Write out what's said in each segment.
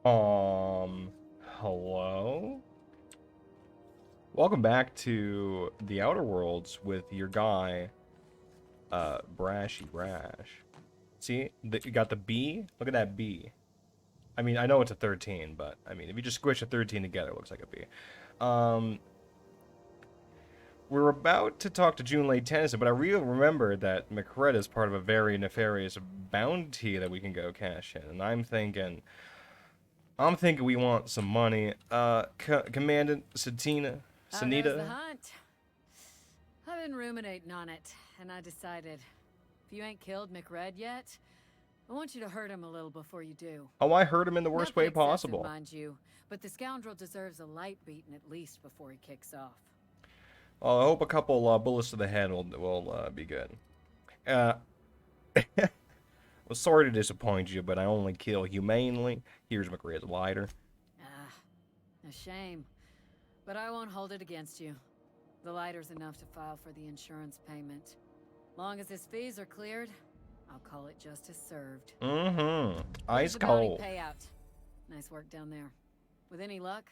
Hello? Welcome back to the Outer Worlds with your guy, Brashy Brash. See, you got the B? Look at that B. I mean, I know it's a 13, but, I mean, if you just squish a 13 together, it looks like a B. Um, we're about to talk to June Late Tennyson, but I really remember that McRed is part of a very nefarious bounty that we can go cash in, and I'm thinking we want some money. Commandant How goes the Sanita. hunt? I've been ruminating on it, and I decided, if you ain't killed McRed yet, I want you to hurt him a little before you do. Oh, I hurt him in the worst Nothing way excessive, possible. mind you, but the scoundrel deserves a light beating at least before he kicks off. Well, I hope a couple bullets to the head will be good. Uh, well, sorry to disappoint you, but I only kill humanely. Here's McRae's lighter. Ah, a shame. But I won't hold it against you. The lighter's enough to file for the insurance payment. Long as his fees are cleared, I'll call it justice served. Mm-hmm. Here's Ice the bounty cold. payout. Nice work down there. With any luck,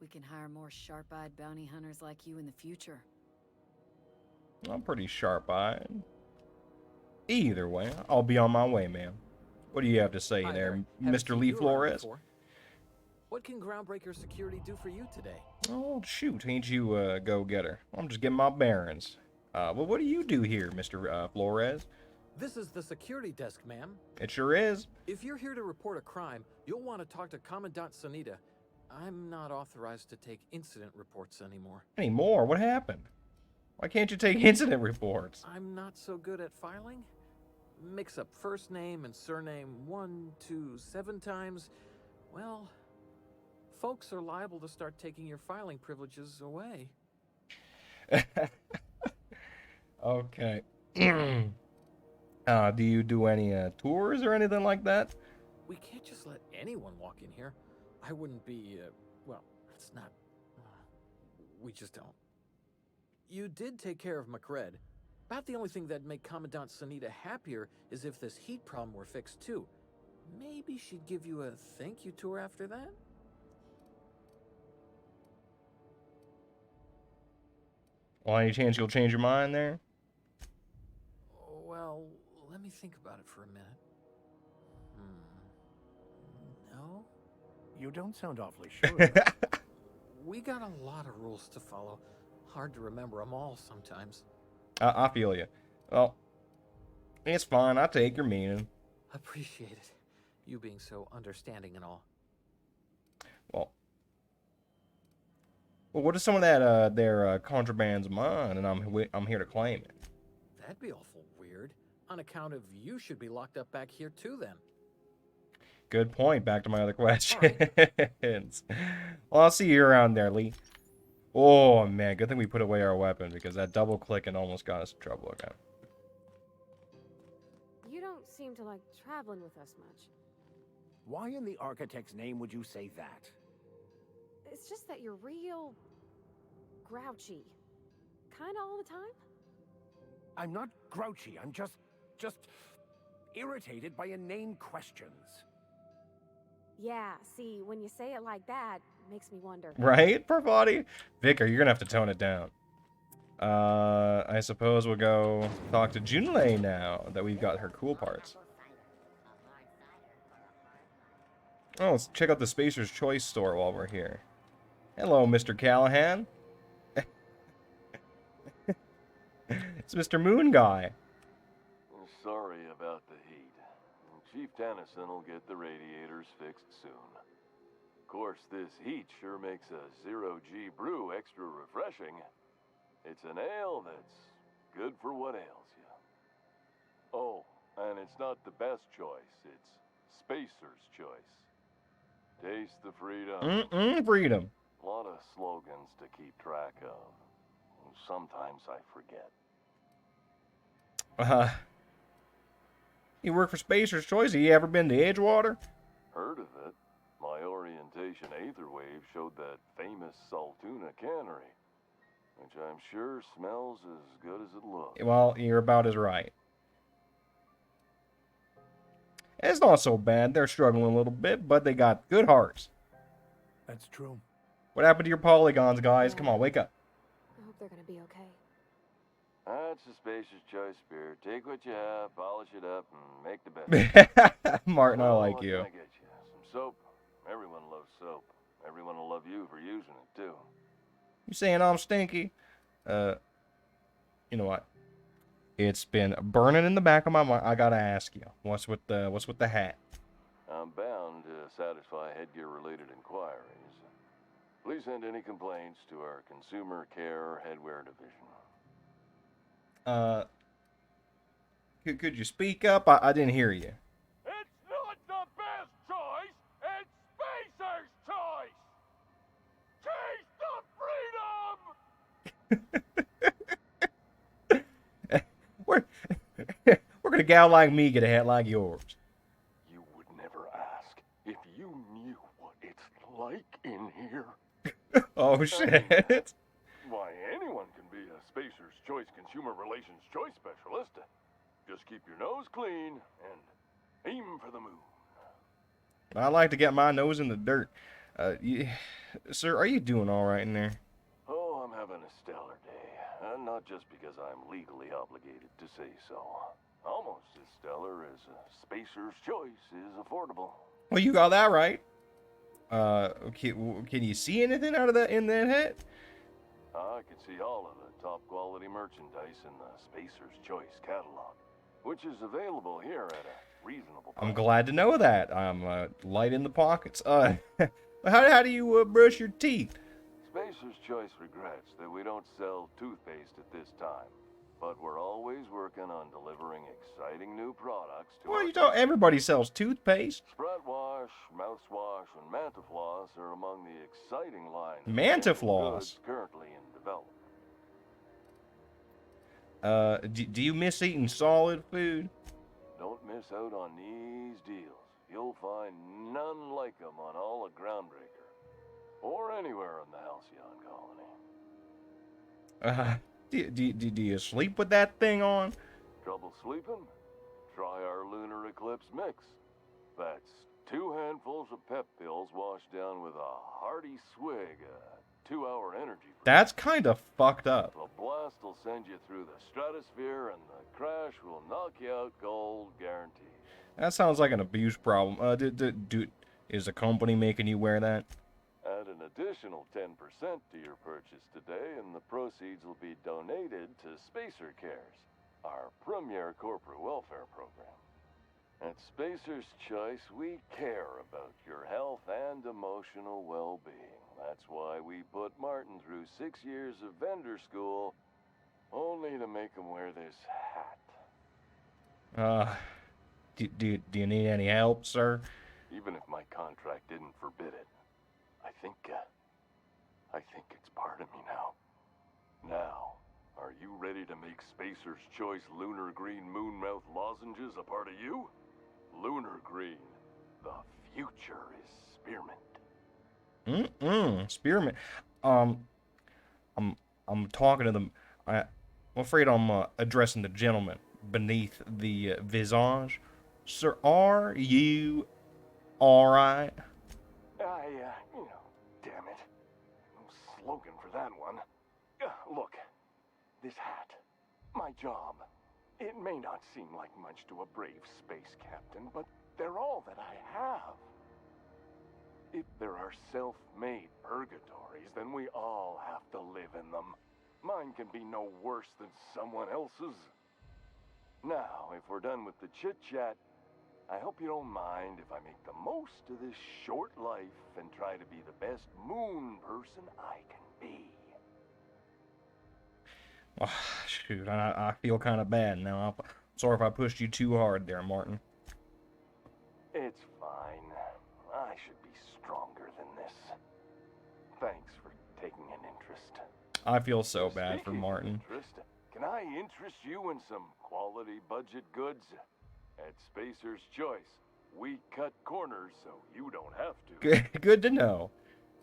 we can hire more sharp-eyed bounty hunters like you in the future. I'm pretty sharp-eyed. Either way, I'll be on my way, man. What do you have to say Hi there, Haven't Mr. seen Lee you around Flores? before. What can Groundbreaker Security do for you today? Oh, shoot, ain't you a go-getter? I'm just getting my bearings. Well, what do you do here, Mr. Flores? This is the security desk, ma'am. It sure is. If you're here to report a crime, you'll want to talk to Commandant Sanita. I'm not authorized to take incident reports anymore. Any more? What happened? Why can't you take incident reports? I'm not so good at filing. Mix up first name and surname 1, 2, 7 times. Well, folks are liable to start taking your filing privileges away. Okay. Do you do any tours or anything like that? We can't just let anyone walk in here. I wouldn't be, well, it's not. We just don't. You did take care of McRed. About the only thing that'd make Commandant Sanita happier is if this heat problem were fixed too. Maybe she'd give you a thank you tour after that? Well, any chance you'll change your mind there? Well, let me think about it for a minute. No? You don't sound awfully sure. We got a lot of rules to follow. Hard to remember them all sometimes. I feel you. Well, it's fine. I take your meaning. Appreciate it. You being so understanding and all. Well, what if some of that their contraband's mine, and I'm here to claim it? That'd be awful weird. On account of you should be locked up back here too then. Good point. Back to my other questions. Well, I'll see you around there, Lee. Oh man, good thing we put away our weapon because that double clicking almost got us in trouble again. You don't seem to like traveling with us much. Why in the architect's name would you say that? It's just that you're real grouchy. Kinda all the time? I'm not grouchy, I'm just irritated by inane questions. Yeah, see, when you say it like that, it makes me wonder. Right, Parvati? Vicar, you're gonna have to tone it down. I suppose we'll go talk to Junlei now that we've got her cool parts. Oh, let's check out the Spacer's Choice store while we're here. Hello, Mr. Callahan. It's Mr. Moon Guy. Sorry about the heat. Chief Tennyson will get the radiators fixed soon. Of course, this heat sure makes a zero-G brew extra refreshing. It's an ale that's good for what ails you. Oh, and it's not the best choice. It's Spacer's Choice. Taste the freedom. Freedom. A lot of slogans to keep track of. Sometimes I forget. You work for Spacer's Choice? Have you ever been to Edgewater? Heard of it. My orientation aether wave showed that famous Saltuna cannery, which I'm sure smells as good as it looks. Well, you're about as right. It's not so bad. They're struggling a little bit, but they got good hearts. That's true. What happened to your polygons, guys? Come on, wake up. I hope they're gonna be okay. That's a spacious choice, Spirit. Take what you have, polish it up, and make the best. Martin, I Well, like what you. Can I get you? Some soap? Everyone loves soap. Everyone will love you for using it, too. You saying I'm stinky? You know what? It's been burning in the back of my mind. I gotta ask you, what's with the hat? I'm bound to satisfy headgear-related inquiries. Please send any complaints to our Consumer Care Headwear Division. Could you speak up? I didn't hear you. It's not the best choice, it's Spacer's choice! Chase the freedom! We're gonna gal like me get a hat like yours. You would never ask if you knew what it's like in here. Oh shit. Why, anyone can be a Spacer's Choice Consumer Relations Choice Specialist. Just keep your nose clean and aim for the moon. I like to get my nose in the dirt. Sir, are you doing all right in there? Oh, I'm having a stellar day. And not just because I'm legally obligated to say so. Almost as stellar as a Spacer's Choice is affordable. Well, you got that right. Can you see anything out of that in that hat? I can see all of the top quality merchandise in the Spacer's Choice catalog, which is available here at a reasonable price. I'm glad to know that. I'm light in the pockets. How do you brush your teeth? Spacer's Choice regrets that we don't sell toothpaste at this time, but we're always working on delivering exciting new products to Well, our you don't. Everybody sells toothpaste. Sprout Wash, Mouthwash, and Mantafloss are among the exciting line of Mantafloss? goods currently in development. Do you miss eating solid food? Don't miss out on these deals. You'll find none like them on all of Groundbreaker, or anywhere in the Halcyon colony. Do you sleep with that thing on? Trouble sleeping? Try our Lunar Eclipse mix. That's 2 handfuls of pep pills washed down with a hearty swig of 2-hour energy. That's kind of fucked up. The blast will send you through the stratosphere, and the crash will knock you out cold, guaranteed. That sounds like an abuse problem. Is the company making you wear that? Add an additional 10% to your purchase today, and the proceeds will be donated to Spacer Cares, our premier corporate welfare program. At Spacer's Choice, we care about your health and emotional well-being. That's why we put Martin through 6 years of vendor school, only to make him wear this hat. Do you need any help, sir? Even if my contract didn't forbid it, I think it's part of me now. Now, are you ready to make Spacer's Choice Lunar Green Moonmouth lozenges a part of you? Lunar Green, the future is spearmint. Spearmint. I'm talking to them. I'm afraid I'm addressing the gentleman beneath the visage. Sir, are you alright? Damn it. No slogan for that one. Look, this hat, my job. It may not seem like much to a brave space captain, but they're all that I have. If there are self-made purgatories, then we all have to live in them. Mine can be no worse than someone else's. Now, if we're done with the chit-chat, I hope you don't mind if I make the most of this short life and try to be the best moon person I can be. Oh, shoot, I feel kind of bad now. I'm sorry if I pushed you too hard there, Martin. It's fine. I should be stronger than this. Thanks for taking an interest. I feel so bad for Speaking of Martin. interest, can I interest you in some quality budget goods? At Spacer's Choice, we cut corners so you don't have to. Good to know.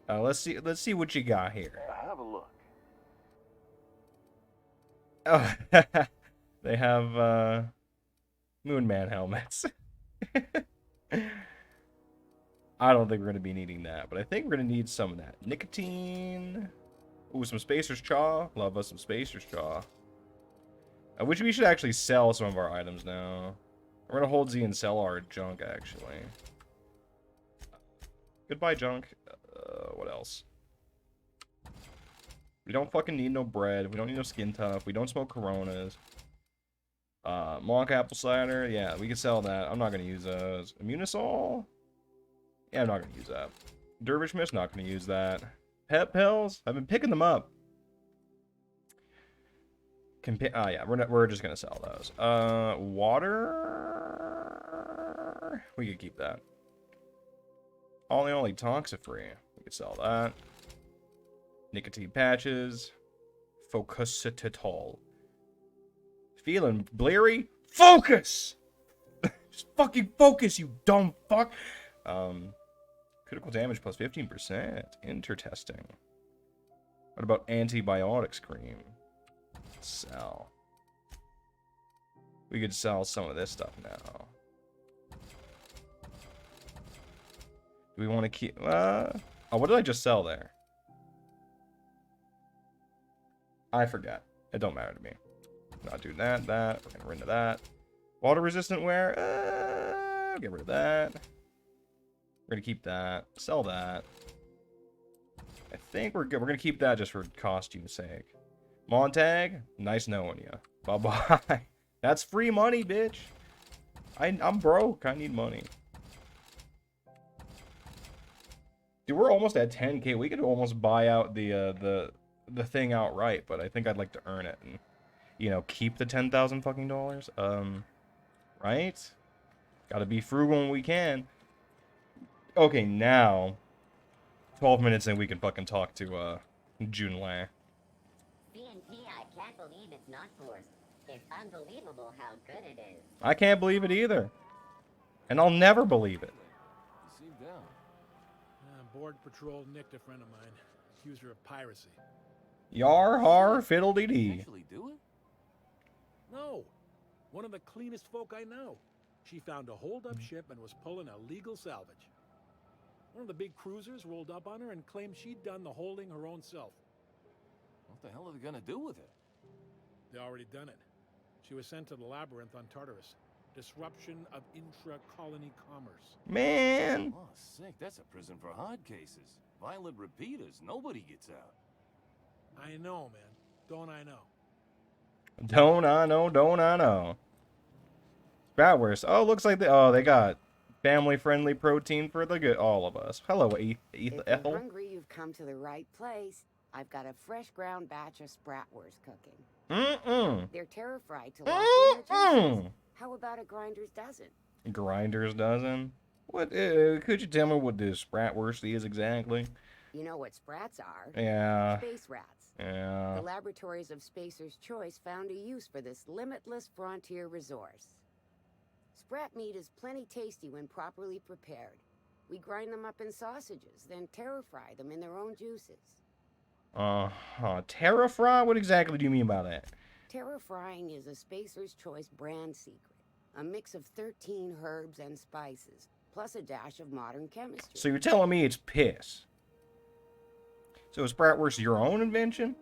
Let's see what you got here. Have a look. Oh, they have Moonman helmets. I don't think we're going to be needing that, but I think we're going to need some of that. Nicotine. Ooh, some Spacer's Chaw. Love us some Spacer's Chaw. I wish we should actually sell some of our items now. We're going to hold Z and sell our junk, actually. Goodbye, junk. What else? We don't fucking need no bread. We don't need no Skin Tough. We don't smoke Coronas. Monk Apple Cider. Yeah, we can sell that. I'm not going to use those. Immunosol? Yeah, I'm not going to use that. Dervish Mist? Not going to use that. Pep Pills? I've been picking them up. Yeah, we're just going to sell those. Water? We could keep that. Only Toxifree. We could sell that. Nicotine patches. Focusitol. Feeling bleary? Focus! Just fucking focus, you dumb fuck! Critical damage plus 15%. Intertesting. What about antibiotics cream? Sell. We could sell some of this stuff now. Do we want to keep... oh, what did I just sell there? I forgot. It don't matter to me. Not do that. We're gonna get rid of that. Water resistant wear. Get rid of that. We're gonna keep that. Sell that. I think we're good. We're gonna keep that just for costume's sake. Montag, nice knowing you. Bye bye. That's free money, bitch. I'm broke. I need money. Dude, we're almost at 10K. We could almost buy out the thing outright, but I think I'd like to earn it and, you know, keep the 10,000 fucking dollars. Right? Gotta be frugal when we can. Okay, now 12 minutes in, we can fucking talk to Junlei. CNP, I can't believe it's not forced. It's unbelievable how good it is. I can't believe it either. And I'll never believe it. You seem down. Board patrol nicked a friend of mine. Accused her of piracy. Yar har fiddle-dee-dee. Actually do it? No. One of the cleanest folk I know. She found a hold-up ship and was pulling a legal salvage. One of the big cruisers rolled up on her and claimed she'd done the holding her own self. What the hell are they gonna do with it? They already done it. She was sent to the labyrinth on Tartarus. Disruption of intra-colony commerce. Man. Oh, sick. That's a prison for hard cases. Violent repeaters. Nobody gets out. I know, man. Don't I know? Don't I know. Bratwurst. Oh, looks like they got family-friendly protein for the good, all of us. Hello, If Ethel. you're hungry, you've come to the right place. I've got a fresh ground batch of spratwurst cooking. They're terra-fried to lock in the juices. How about a grinder's dozen? Grinder's dozen? What? Could you tell me what this Spratwurst is exactly? You know what sprats are? Yeah. Space rats. Yeah. The laboratories of Spacer's Choice found a use for this limitless frontier resource. Sprat meat is plenty tasty when properly prepared. We grind them up in sausages, then terra-fry them in their own juices. Terra-fry? What exactly do you mean by that? Terra-frying is a Spacer's Choice brand secret. A mix of 13 herbs and spices, plus a dash of modern chemistry. So you're telling me it's piss? So is Bratwurst your own invention?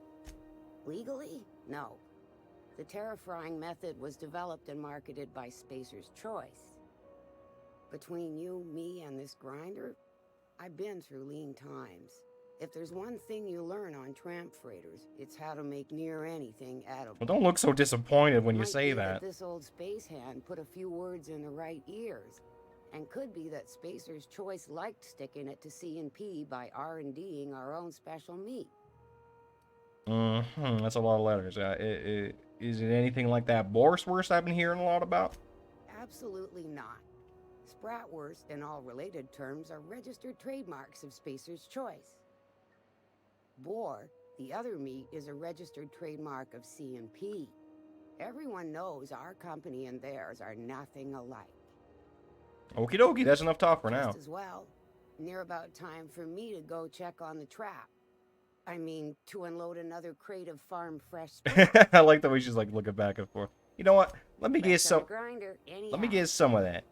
Legally? No. The terra-frying method was developed and marketed by Spacer's Choice. Between you, me, and this grinder, I've been through lean times. If there's one thing you learn on tramp freighters, it's how to make near anything edible. Well, don't look so disappointed when you Might say be that. This old space hand put a few words in the right ears, and could be that Spacer's Choice liked sticking it to C&P by R&Ding our own special meat. That's a lot of letters. Is it anything like that Borswurst I've been hearing a lot about? Absolutely not. Spratwurst and all related terms are registered trademarks of Spacer's Choice. Boar, the other meat, is a registered trademark of C&P. Everyone knows our company and theirs are nothing alike. Okie dokie, that's enough talk for now. Just as well, near about time for me to go check on the trap. I mean, to unload another crate of farm fresh sprat. I like the way she's like looking back and forth. You know what? Let me get Fresh on some. the grinder, Let me anyhow. get some of that.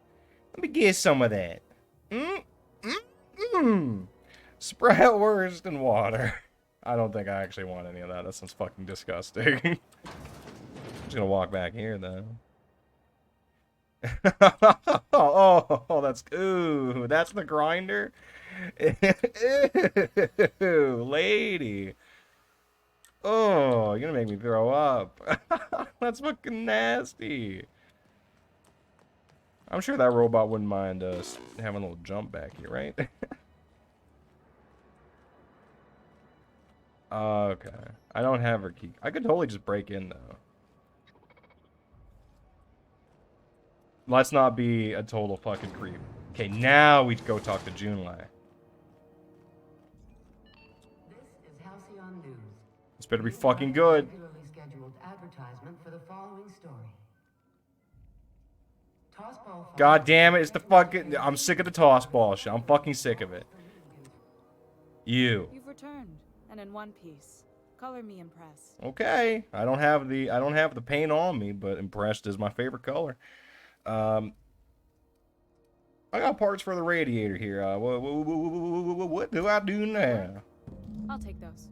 Let me get some of that. Sprout worse than water. I don't think I actually want any of that. That sounds fucking disgusting. I'm just gonna walk back here, though. Oh, that's... Ooh, that's the grinder? Ew, lady. Oh, you're gonna make me throw up. That's fucking nasty. I'm sure that robot wouldn't mind us having a little jump back here, right? Okay. I don't have her key. I could totally just break in, though. Let's not be a total fucking creep. Okay, now we go talk to Junlei. This is Halcyon News. This better be fucking good. Regularly scheduled advertisement for the following story. Tossball. God damn it, it's the fucking... I'm sick of the tossball shit. I'm fucking sick of it. You. You've returned, and in one piece. Color me impressed. Okay. I don't have the paint on me, but impressed is my favorite color. I got parts for the radiator here. What do I do now? I'll take those.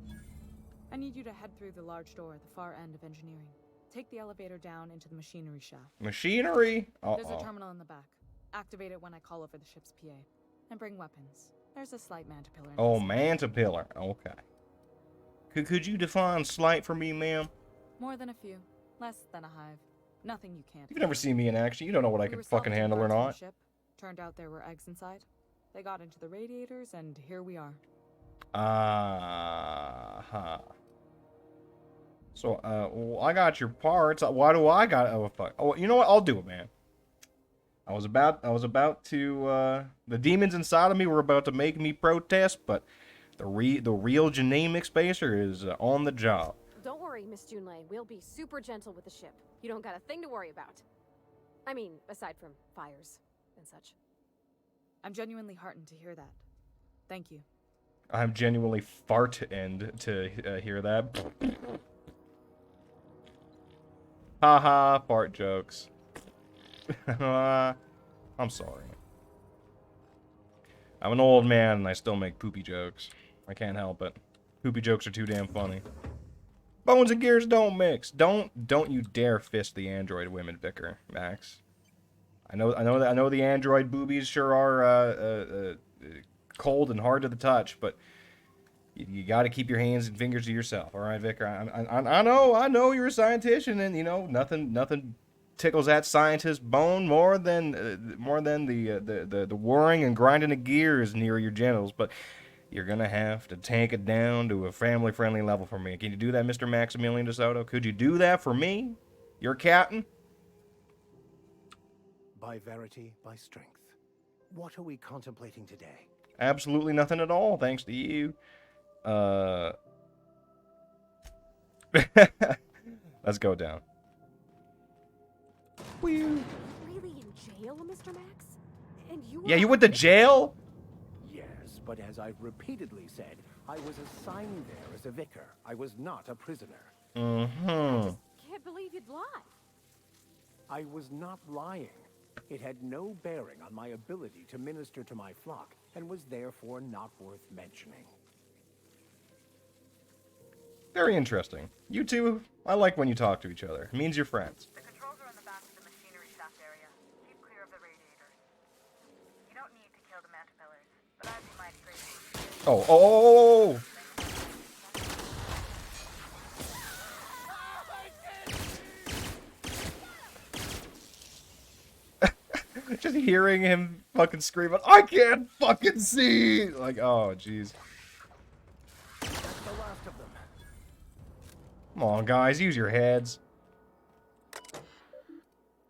I need you to head through the large door at the far end of engineering. Take the elevator down into the machinery shaft. Machinery? There's a terminal in the back. Activate it when I call over the ship's PA. And bring weapons. There's a slight mantipillar. Oh, mantipillar. Okay. Could you define slight for me, ma'am? More than a few. Less than a hive. Nothing you can't. You've never seen me in action. You don't know what I can fucking handle or not. Ship. Turned out there were eggs inside. They got into the radiators, and here we are. So, well, I got your parts. Why do I got... Oh, fuck. Oh, you know what? I'll do it, man. I was about to, the demons inside of me were about to make me protest, but the real Genamic Spacer is on the job. Don't worry, Miss Junlei. We'll be super gentle with the ship. You don't got a thing to worry about. I mean, aside from fires and such. I'm genuinely heartened to hear that. Thank you. I'm genuinely fart-end to hear that. Haha, fart jokes. I'm sorry. I'm an old man and I still make poopy jokes. I can't help it. Poopy jokes are too damn funny. Bones and gears don't mix. Don't you dare fist the android women, Vicar, Max. I know the android boobies sure are cold and hard to the touch, but you got to keep your hands and fingers to yourself. All right, Vicar. I know you're a scientist, and you know nothing tickles that scientist bone more than the whirring and grinding of gears near your genitals, but you're gonna have to tank it down to a family-friendly level for me. Can you do that, Mr. Maximilian DeSoto? Could you do that for me? Your captain? By verity, by strength. What are we contemplating today? Absolutely nothing at all, thanks to you. Let's go down. Really in jail, Mr. Max? And you? Yeah, you went to jail? Yes, but as I've repeatedly said, I was assigned there as a vicar. I was not a prisoner. I just can't believe you'd lie. I was not lying. It had no bearing on my ability to minister to my flock, and was therefore not worth mentioning. Very interesting. You two, I like when you talk to each other. It means you're friends. The controls are in the back of the machinery shaft area. Keep clear of the radiators. You don't need to kill the mantipillars, but I'd be mighty grateful. Oh. Just hearing him fucking scream, I can't fucking see! Like, oh, jeez. That's the last of them. Come on, guys, use your heads.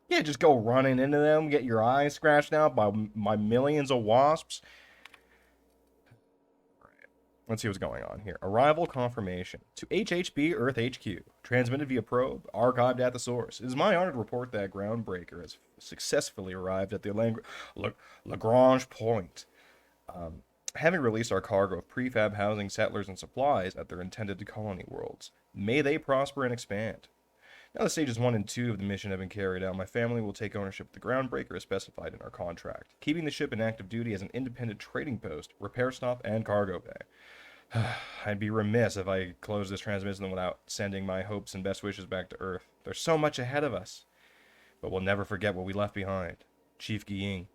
Yeah, just go running into them, get your eyes scratched out by millions of wasps. Let's see what's going on here. Arrival confirmation to HHB Earth HQ. Transmitted via probe, archived at the source. It is my honor to report that Groundbreaker has successfully arrived at the Lagrange point. Having released our cargo of prefab housing settlers and supplies at their intended colony worlds. May they prosper and expand. Now that stages 1 and 2 of the mission have been carried out, my family will take ownership of the Groundbreaker as specified in our contract, keeping the ship in active duty as an independent trading post, repair stop, and cargo bay. I'd be remiss if I closed this transmission without sending my hopes and best wishes back to Earth. There's so much ahead of us, but we'll never forget what we left behind. Chief Guiying.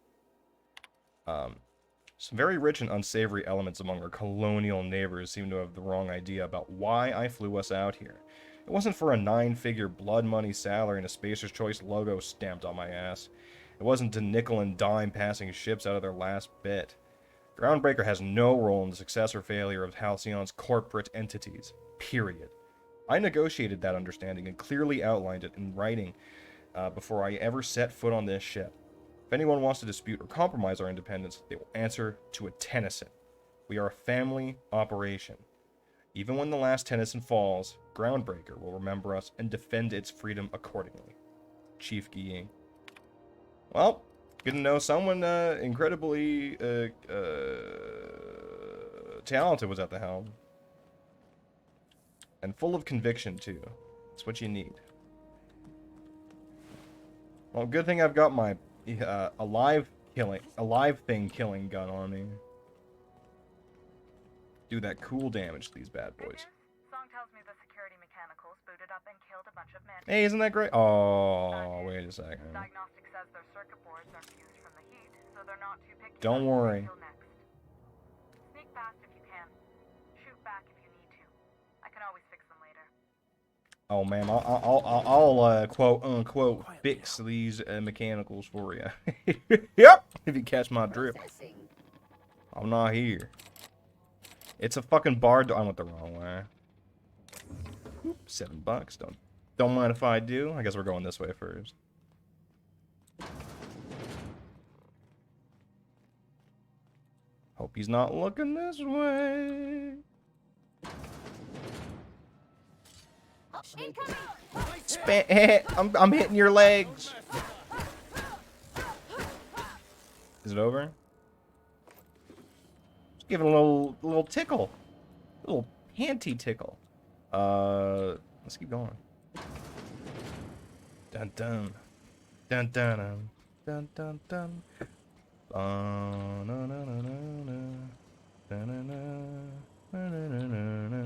Some very rich and unsavory elements among our colonial neighbors seem to have the wrong idea about why I flew us out here. It wasn't for a 9-figure blood money salary and a Spacer's Choice logo stamped on my ass. It wasn't to nickel and dime passing ships out of their last bit. Groundbreaker has no role in the success or failure of Halcyon's corporate entities. Period. I negotiated that understanding and clearly outlined it in writing before I ever set foot on this ship. If anyone wants to dispute or compromise our independence, they will answer to a Tennyson. We are a family operation. Even when the last Tennyson falls, Groundbreaker will remember us and defend its freedom accordingly. Chief Guiying. Well, good to know someone incredibly talented was at the helm. And full of conviction, too. That's what you need. Well, good thing I've got my a live thing killing gun on me. Do that cool damage to these bad boys. Song tells me the security mechanicals booted up and killed a bunch of men. Hey, isn't that great? Oh, wait a second. Diagnostic says their circuit boards are fused from the heat, so they're not too picky. Don't worry. Sneak past if you can. Shoot back if you need to. I can always fix them later. Oh man, I'll quote unquote fix these mechanicals for you. Yep, if you catch my drift. I'm not here. It's a fucking bar. I went the wrong way. $7. Don't mind if I do. I guess we're going this way first. Hope he's not looking this way. I'm hitting your legs. Is it over? Just give it a little tickle. A little panty tickle. Let's keep going. Dun dun. Dun dun dun dun dun. No no no no no. Dun dun dun. No no no no no.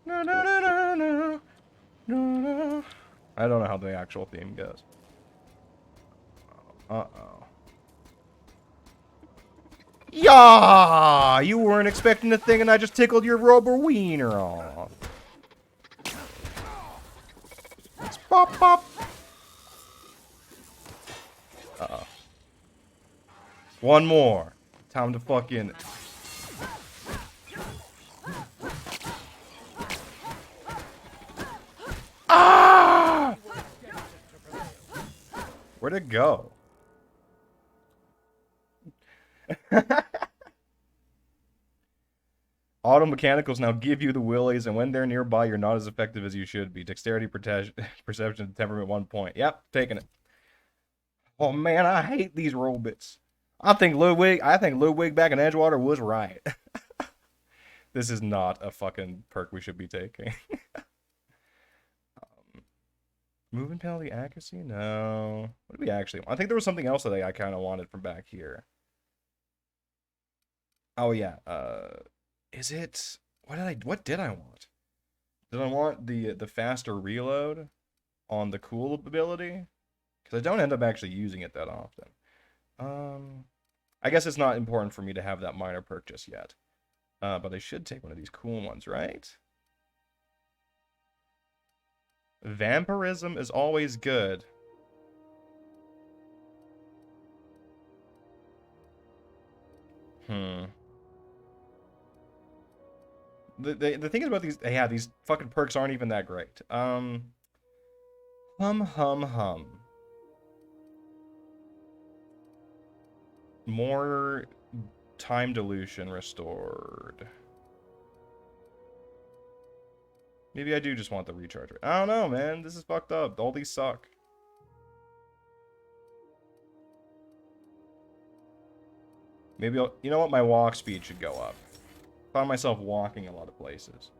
No no no no no. I don't know how the actual theme goes. Uh-oh. Yeah! You weren't expecting a thing and I just tickled your rubber wiener off. Let's pop pop. Uh-oh. One more. Time to fucking... Ah! Where'd it go? Auto mechanicals now give you the willies, and when they're nearby, you're not as effective as you should be. Dexterity, perception, temperament, 1 point. Yep, taking it. Oh man, I hate these robots. I think Ludwig back in Edgewater was right. This is not a fucking perk we should be taking. Movement penalty accuracy? No. What do we actually want? I think there was something else that I kind of wanted from back here. Oh yeah. Is it? What did I want? Did I want the faster reload on the cool ability? Because I don't end up actually using it that often. I guess it's not important for me to have that minor perk just yet. But I should take one of these cool ones, right? Vampirism is always good. The thing is about these, yeah, these fucking perks aren't even that great. Hum. More time dilution restored. Maybe I do just want the recharge rate. I don't know, man. This is fucked up. All these suck. Maybe I'll, you know what? My walk speed should go up. Find myself walking a lot of places.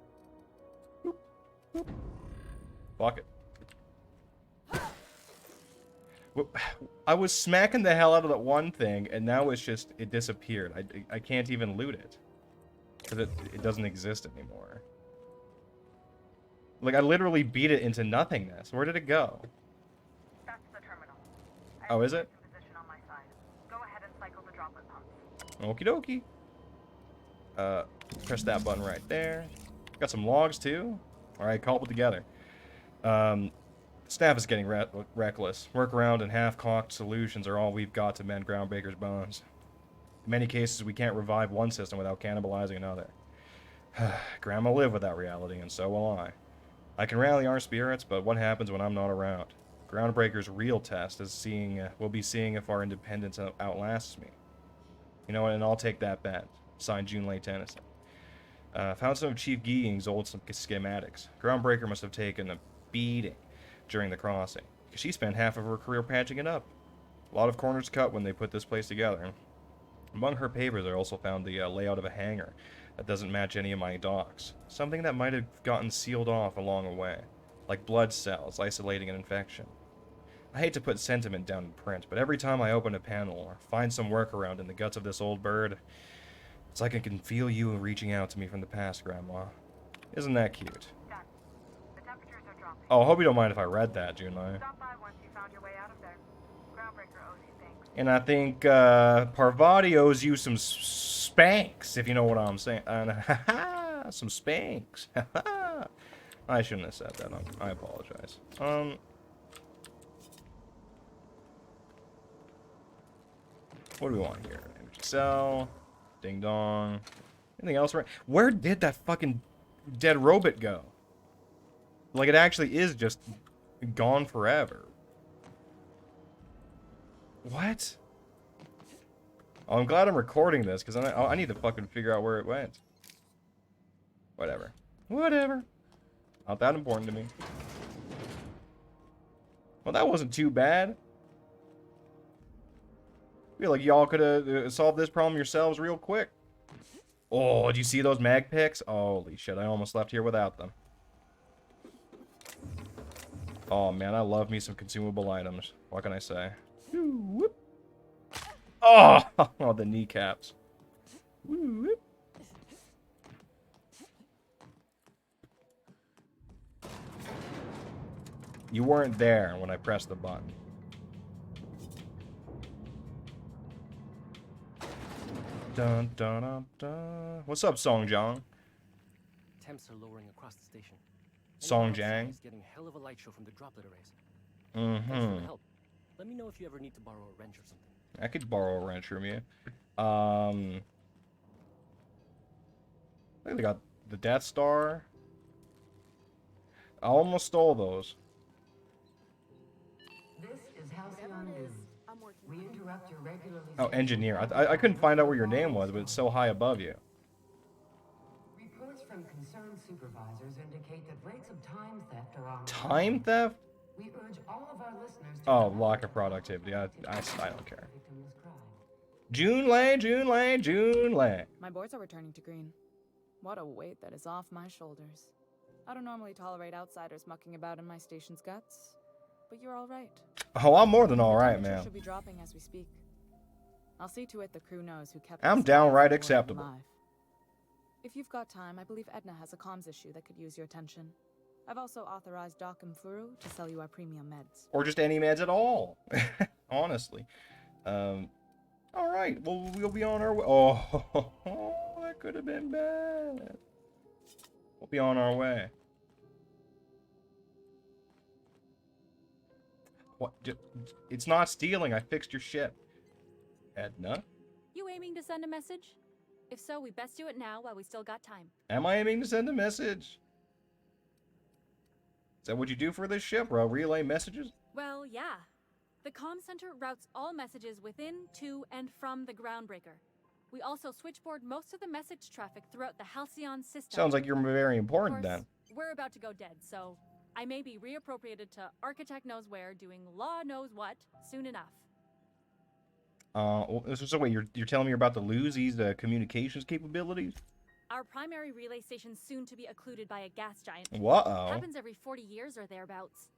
Boop, boop. Fuck it. I was smacking the hell out of that one thing, and now it's just, it disappeared. I can't even loot it. Because it doesn't exist anymore. Like, I literally beat it into nothingness. Where did it go? That's the terminal. Oh, is it? In position on my side. Go ahead and cycle the droplet pumps. Okie dokie. Press that button right there. Got some logs, too. Alright, cobbled together. Staff is getting reckless. Workaround and half-cocked solutions are all we've got to mend Groundbreaker's bones. In many cases, we can't revive one system without cannibalizing another. Grandma lived with that reality, and so will I. I can rally our spirits, but what happens when I'm not around? Groundbreaker's real test is we'll be seeing if our independence outlasts me. You know what, and I'll take that bet. Signed, Junlei Tennyson. Found some of Chief Geeging's old schematics. Groundbreaker must have taken a beating during the crossing, because she spent half of her career patching it up. A lot of corners cut when they put this place together. Among her papers, I also found the layout of a hangar that doesn't match any of my docs. Something that might have gotten sealed off along the way, like blood cells isolating an infection. I hate to put sentiment down in print, but every time I open a panel or find some workaround in the guts of this old bird, it's like I can feel you reaching out to me from the past, Grandma. Isn't that cute? Done. The temperatures are dropping. Oh, I hope you don't mind if I read that, Junlei. Stop by once you found your way out of there. Groundbreaker owes you thanks. And I think Parvati owes you some spanks, if you know what I'm saying. Some spanks. I shouldn't have said that. I apologize. What do we want here? Energy cell. Ding dong. Anything else? Right? Where did that fucking dead robot go? Like, it actually is just gone forever. What? Oh, I'm glad I'm recording this, because I need to fucking figure out where it went. Whatever. Whatever. Not that important to me. Well, that wasn't too bad. I feel like y'all could have solved this problem yourselves real quick. Oh, did you see those mag picks? Holy shit, I almost left here without them. Oh, man, I love me some consumable items. What can I say? Oh, oh the kneecaps. You weren't there when I pressed the button. Dun, dun, dun, dun. What's up, Song Jang? Temps are lowering across the station. Song Jang. Is getting a hell of a light show from the droplet arrays. Mm-hmm. Thanks for the help. Let me know if you ever need to borrow a wrench or something. I could borrow a wrench from you. I think they got the Death Star. I almost stole those. This is Halcyon News. We interrupt your regularly Oh, engineer. I couldn't find out where your name was, but it's so high above you. Reports from concerned supervisors indicate that rates of time theft are on. Time theft? We urge all of our listeners to Oh, lack of productivity. I don't care. Junlei. My boards are returning to green. What a weight that is off my shoulders. I don't normally tolerate outsiders mucking about in my station's guts, but you're all right. Oh, I'm more than all right, The temperature man. should be dropping as we speak. I'll see to it the crew knows who kept. I'm us downright alive. acceptable. If you've got time, I believe Edna has a comms issue that could use your attention. I've also authorized Doc and Furu to sell you our premium meds. Or just any meds at all. Honestly. Alright, well, we'll be on our way. Oh, that could have been bad. We'll be on our way. What? It's not stealing. I fixed your ship. Edna? You aiming to send a message? If so, we best do it now while we still got time. Am I aiming to send a message? Is that what you do for this ship, bro? Relay messages? Well, yeah. The comm center routes all messages within, to, and from the Groundbreaker. We also switchboard most of the message traffic throughout the Halcyon system. Sounds like you're very important Of course, then. We're about to go dead, so I may be reappropriated to Architect Knows Where doing Law Knows What soon enough. So wait, you're telling me you're about to lose these communications capabilities? Our primary relay station's soon to be occluded by a gas giant. Whoa. Happens every 40 years or thereabouts.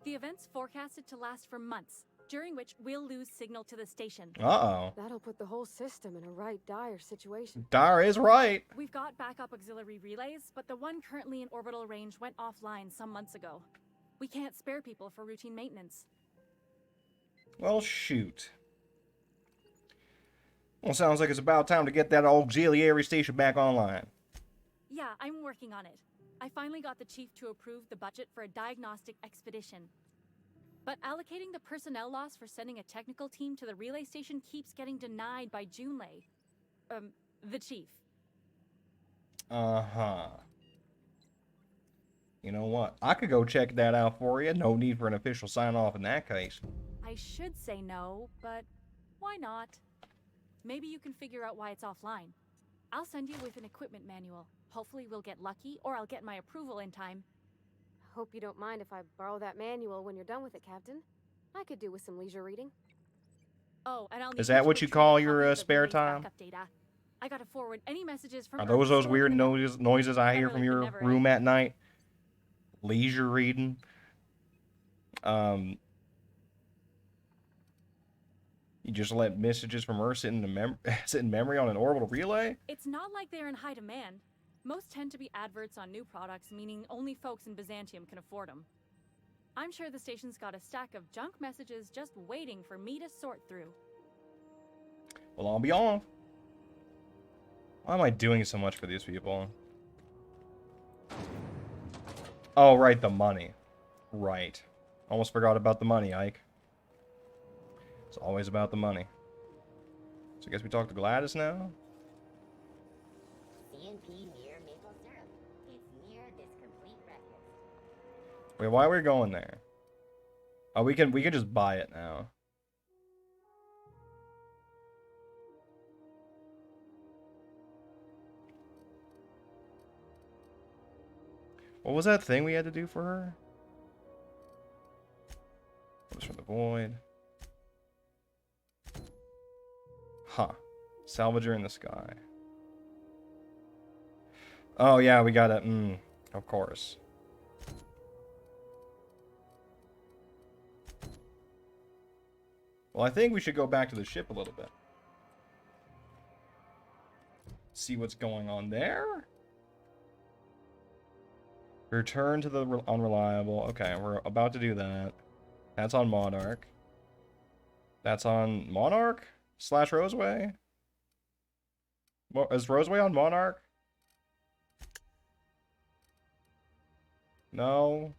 The event's forecasted to last for months, during which we'll lose signal to the station. Uh-oh. That'll put the whole system in a right dire situation. Dire is right. We've got backup auxiliary relays, but the one currently in orbital range went offline some months ago. We can't spare people for routine maintenance. Well, shoot. Well, sounds like it's about time to get that auxiliary station back online. Yeah, I'm working on it. I finally got the chief to approve the budget for a diagnostic expedition. But allocating the personnel loss for sending a technical team to the relay station keeps getting denied by Junlei. The chief. Uh-huh. You know what? I could go check that out for you. No need for an official sign-off in that case. I should say no, but why not? Maybe you can figure out why it's offline. I'll send you with an equipment manual. Hopefully we'll get lucky, or I'll get my approval in time. Hope you don't mind if I borrow that manual when you're done with it, Captain. I could do with some leisure reading. Oh, and I'll need Is that what you call your spare time? Data. I gotta forward any messages from Are those weird noises I hear from your room at night? Leisure reading? You just let messages from Earth sit in memory on an orbital relay? It's not like they're in high demand. Most tend to be adverts on new products, meaning only folks in Byzantium can afford them. I'm sure the station's got a stack of junk messages just waiting for me to sort through. Well, I'll be off. Why am I doing so much for these people? Oh, right, the money. Right. Almost forgot about the money, Ike. It's always about the money. So I guess we talk to Gladys now? CNP near maple syrup. It's near this complete breakfast. Wait, why are we going there? Oh, we can just buy it now. What was that thing we had to do for her? What was from the void? Huh. Salvager in the sky. Oh, yeah, we gotta... of course. Well, I think we should go back to the ship a little bit. See what's going on there. Return to the unreliable. Okay, we're about to do that. That's on Monarch. That's on Monarch? / Roseway? Is Roseway on Monarch? No.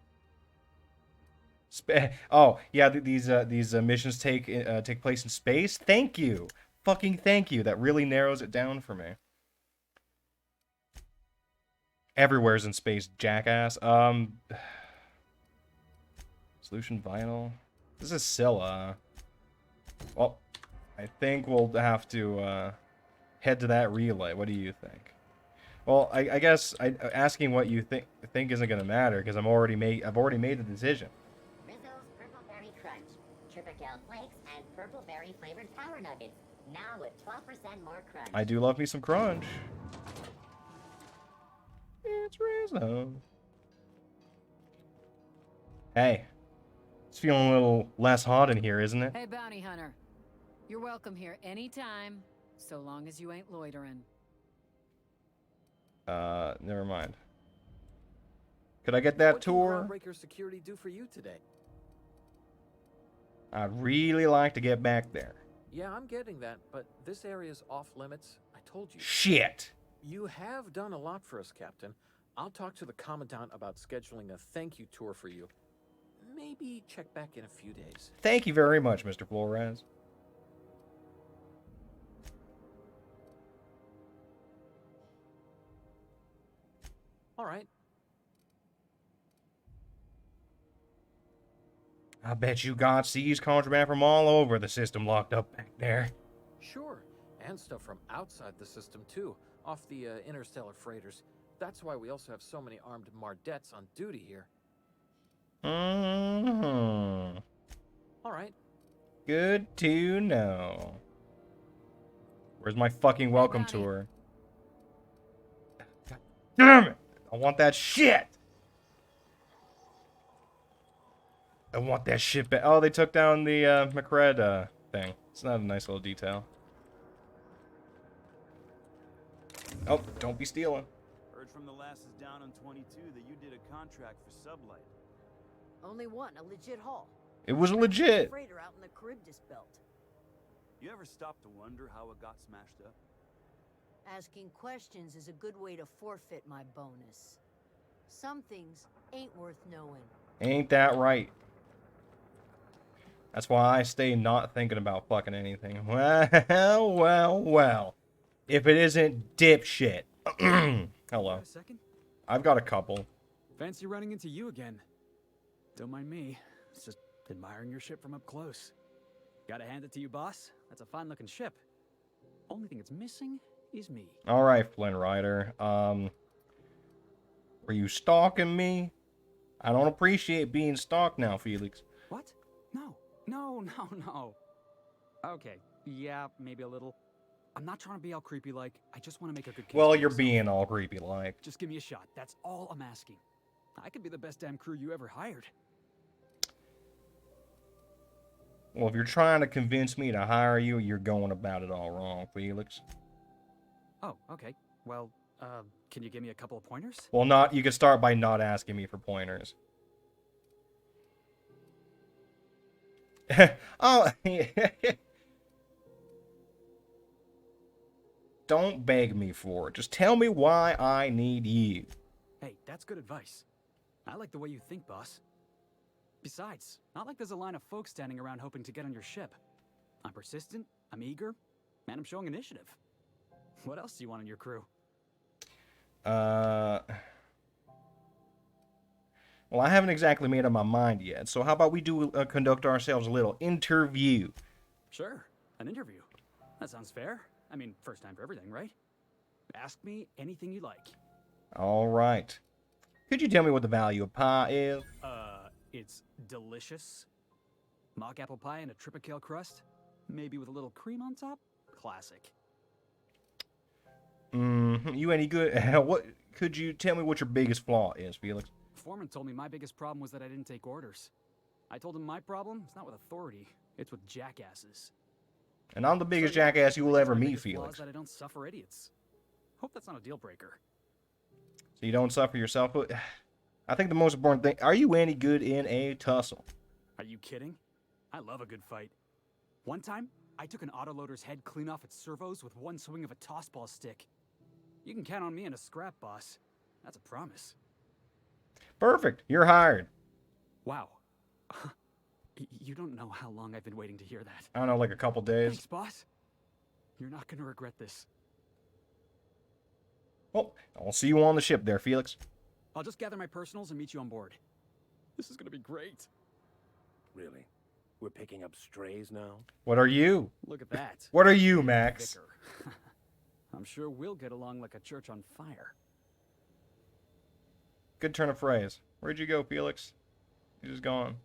Oh, yeah, these missions take place in space. Thank you. Fucking thank you. That really narrows it down for me. Everywhere's in space, jackass. Solution vinyl. This is Scylla. Well, I think we'll have to head to that relay. What do you think? Well, I guess asking what you think isn't gonna matter because I've already made the decision. Rizzo's Purple Berry Crunch, Tripical Flakes, and Purple Berry flavored Power Nuggets. Now with 12% more crunch. I do love me some crunch. It's Rizzo. Hey, it's feeling a little less hot in here, isn't it? Hey, bounty hunter. You're welcome here anytime, so long as you ain't loitering. Never mind. Could I get that tour? What can Groundbreaker security do for you today? I'd really like to get back there. Yeah, I'm getting that, but this area's off limits. I told you. Shit! You have done a lot for us, Captain. I'll talk to the Commandant about scheduling a thank you tour for you. Maybe check back in a few days. Thank you very much, Mr. Flores. All right. I bet you God sees contraband from all over the system locked up back there. Sure, and stuff from outside the system too, off the interstellar freighters. That's why we also have so many armed Mardettes on duty here. Mm-hmm. All right. Good to know. Where's my fucking welcome tour? I want that shit! I want that shit back. Oh, they took down the McRed thing. It's not a nice little detail. Oh, don't be stealing. Heard from the lasses down on 22 that you did a contract for Sublight. Only one, a legit haul. It was legit. Freighter out in the Charybdis belt. You ever stop to wonder how it got smashed up? Asking questions is a good way to forfeit my bonus. Some things ain't worth knowing. Ain't that right? That's why I stay not thinking about fucking anything. Well. If it isn't dipshit. Hello. A second? I've got a couple. Fancy running into you again. Don't mind me. It's just admiring your ship from up close. Gotta hand it to you, boss. That's a fine-looking ship. Only thing it's missing is me. Alright, Flynn Rider. Were you stalking me? I don't appreciate being stalked now, Felix. What? No. Okay, yeah, maybe a little. I'm not trying to be all creepy-like. I just want to make a good case. Well, you're being all creepy-like. Just give me a shot. That's all I'm asking. I could be the best damn crew you ever hired. Well, if you're trying to convince me to hire you, you're going about it all wrong, Felix. Oh, okay. Well, can you give me a couple of pointers? Well, you can start by not asking me for pointers. Oh, don't beg me for it. Just tell me why I need you. Hey, that's good advice. I like the way you think, boss. Besides, not like there's a line of folks standing around hoping to get on your ship. I'm persistent, I'm eager, and I'm showing initiative. What else do you want in your crew? Well, I haven't exactly made up my mind yet, so how about we conduct ourselves a little interview? Sure, an interview. That sounds fair. I mean, first time for everything, right? Ask me anything you like. All right. Could you tell me what the value of pie is? It's delicious. Mock apple pie and a tripicale crust, maybe with a little cream on top. Classic. You any good? What? Could you tell me what your biggest flaw is, Felix? Foreman told me my biggest problem was that I didn't take orders. I told him my problem is not with authority, it's with jackasses. And I'm the biggest jackass you will ever meet, Felix. That I don't suffer idiots. Hope that's not a deal breaker. So you don't suffer yourself, but I think the most important thing, are you any good in a tussle? Are you kidding? I love a good fight. One time, I took an autoloader's head clean off its servos with one swing of a tossball stick. You can count on me in a scrap, boss. That's a promise. Perfect. You're hired. Wow. You don't know how long I've been waiting to hear that. I don't know, like a couple days. Thanks, boss. You're not gonna regret this. Well, I'll see you on the ship there, Felix. I'll just gather my personals and meet you on board. This is gonna be great. Really? We're picking up strays now? What are you? Look at that. What are you, Max? I'm sure we'll get along like a church on fire. Good turn of phrase. Where'd you go, Felix? You're just gone.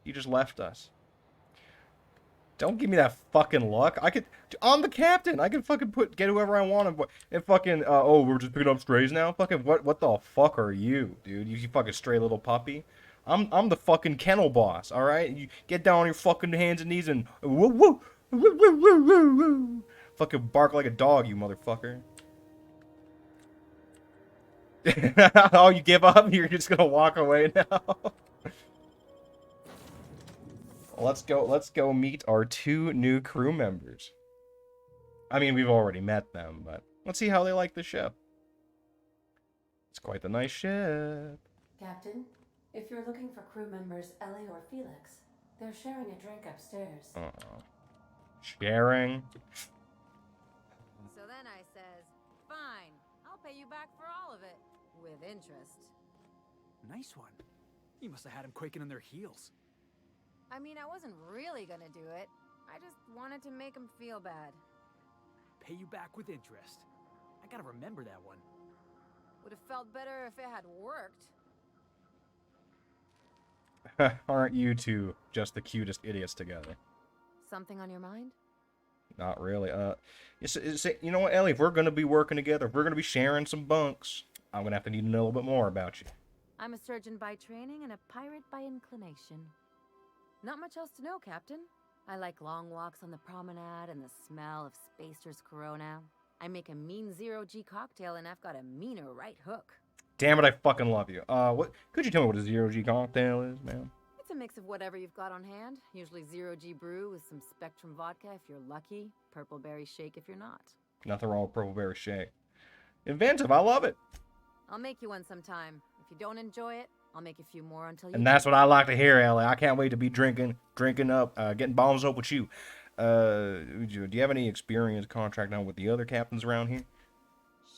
You just left us. Don't give me that fucking luck. I'm the captain. I can fucking get whoever I want and fucking, oh, we're just picking up strays now? Fucking, what the fuck are you, dude? You fucking stray little puppy. I'm the fucking kennel boss, alright? You get down on your fucking hands and knees and woo woo woo woo woo woo woo. Fucking bark like a dog, you motherfucker. Oh, you give up? You're just gonna walk away now? Let's go meet our 2 new crew members. I mean, we've already met them, but let's see how they like the ship. It's quite the nice ship. Captain, if you're looking for crew members Ellie or Felix, they're sharing a drink upstairs. Uh-oh. Sharing? So then I says, fine, I'll pay you back for all of it, with interest. Nice one. You must have had them quaking in their heels. I mean, I wasn't really gonna do it. I just wanted to make him feel bad. Pay you back with interest. I gotta remember that one. Would have felt better if it had worked. Aren't you two just the cutest idiots together? Something on your mind? Not really. You know what, Ellie? If we're gonna be working together, if we're gonna be sharing some bunks, I'm gonna have to need to know a little bit more about you. I'm a surgeon by training and a pirate by inclination. Not much else to know, Captain. I like long walks on the promenade and the smell of Spacer's Corona. I make a mean zero-G cocktail and I've got a meaner right hook. Damn it, I fucking love you. What could you tell me what a zero-G cocktail is, man? It's a mix of whatever you've got on hand. Usually zero-G brew with some Spectrum vodka if you're lucky. Purple berry shake if you're not. Nothing wrong with purple berry shake. Inventive, I love it. I'll make you one sometime. If you don't enjoy it, I'll make a few more until you And that's what I like to hear, Ellie. I can't wait to be drinking up, getting bombs up with you. Do you have any experience contracting with the other captains around here?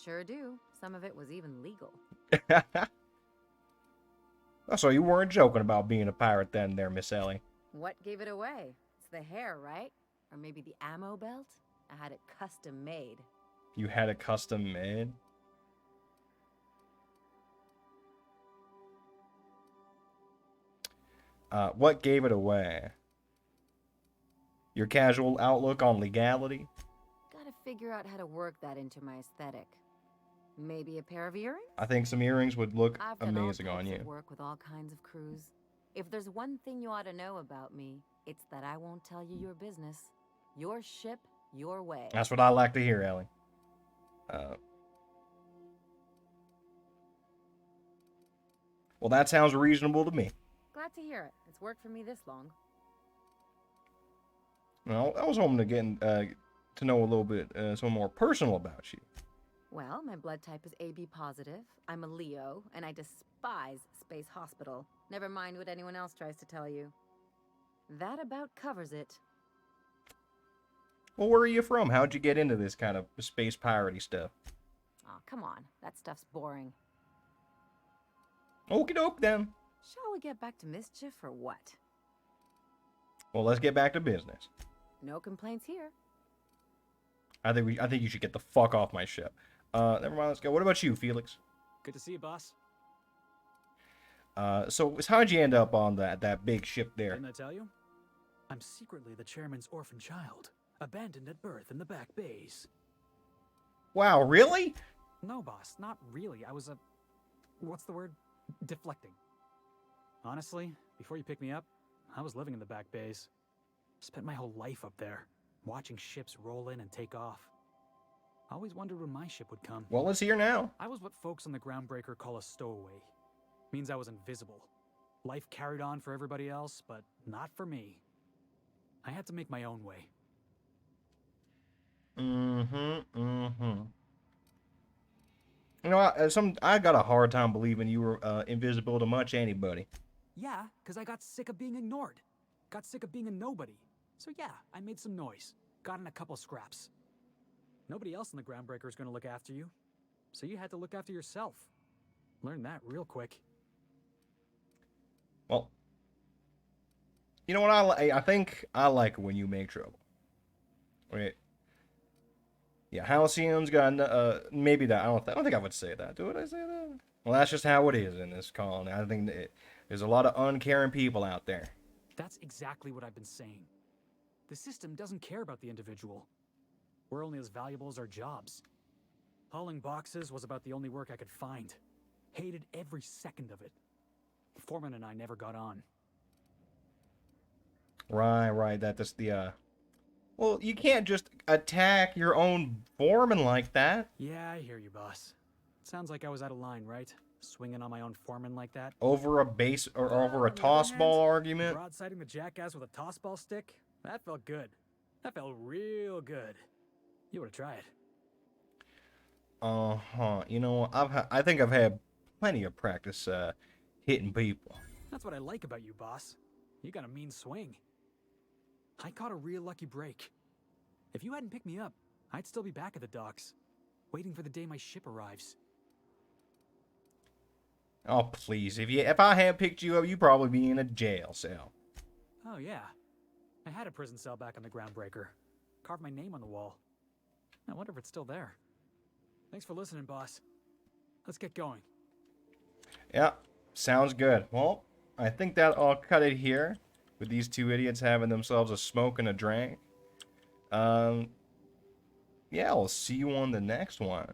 Sure do. Some of it was even legal. So you weren't joking about being a pirate then there, Miss Ellie. What gave it away? It's the hair, right? Or maybe the ammo belt? I had it custom made. You had it custom made? What gave it away? Your casual outlook on legality? Gotta figure out how to work that into my aesthetic. Maybe a pair of earrings? I think some earrings would look I've done amazing all on types you. of work with all kinds of crews. If there's one thing you ought to know about me, it's that I won't tell you your business. Your ship, your way. That's what I like to hear, Ellie. Well, that sounds reasonable to me. Glad to hear it. It's worked for me this long. Well, I was hoping to get to know a little bit something more personal about you. Well, my blood type is AB positive. I'm a Leo, and I despise Space Hospital. Never mind what anyone else tries to tell you. That about covers it. Well, where are you from? How'd you get into this kind of space piratey stuff? Aw, come on. That stuff's boring. Okie doke then. Shall we get back to mischief or what? Well, let's get back to business. No complaints here. I think you should get the fuck off my ship. Never mind, let's go. What about you, Felix? Good to see you, boss. So how'd you end up on that big ship there? Didn't I tell you? I'm secretly the chairman's orphan child, abandoned at birth in the back bays. Wow, really? No, boss, not really. I was what's the word? Deflecting. Honestly, before you picked me up, I was living in the back bays. Spent my whole life up there, watching ships roll in and take off. I always wondered when my ship would come. Well, it's here now. I was what folks on the Groundbreaker call a stowaway. Means I was invisible. Life carried on for everybody else, but not for me. I had to make my own way. You know, I got a hard time believing you were invisible to much anybody. Yeah, because I got sick of being ignored. Got sick of being a nobody. So yeah, I made some noise. Got in a couple scraps. Nobody else in the Groundbreaker is going to look after you. So you had to look after yourself. Learned that real quick. Well, you know what I think I like when you make trouble. Wait. Yeah, Halcyon's got maybe that. I don't think I would say that. Would I say that? Well, that's just how it is in this colony. I think there's a lot of uncaring people out there. That's exactly what I've been saying. The system doesn't care about the individual. We're only as valuable as our jobs. Hauling boxes was about the only work I could find. Hated every second of it. Foreman and I never got on. Right. That's the Well, you can't just attack your own foreman like that. Yeah, I hear you, boss. Sounds like I was out of line, right? Swinging on my own foreman like that. Over a base or over a tossball argument. Broadsiding the jackass with a tossball stick? That felt good. That felt real good. You ought to try it. You know, I think I've had plenty of practice hitting people. That's what I like about you, boss. You got a mean swing. I caught a real lucky break. If you hadn't picked me up, I'd still be back at the docks, waiting for the day my ship arrives. Oh, please. If I hadn't picked you up, you'd probably be in a jail cell. Oh, yeah. I had a prison cell back on the Groundbreaker. Carved my name on the wall. I wonder if it's still there. Thanks for listening, boss. Let's get going. Yeah, sounds good. Well, I think that I'll cut it here with these two idiots having themselves a smoke and a drink. Yeah, I'll see you on the next one.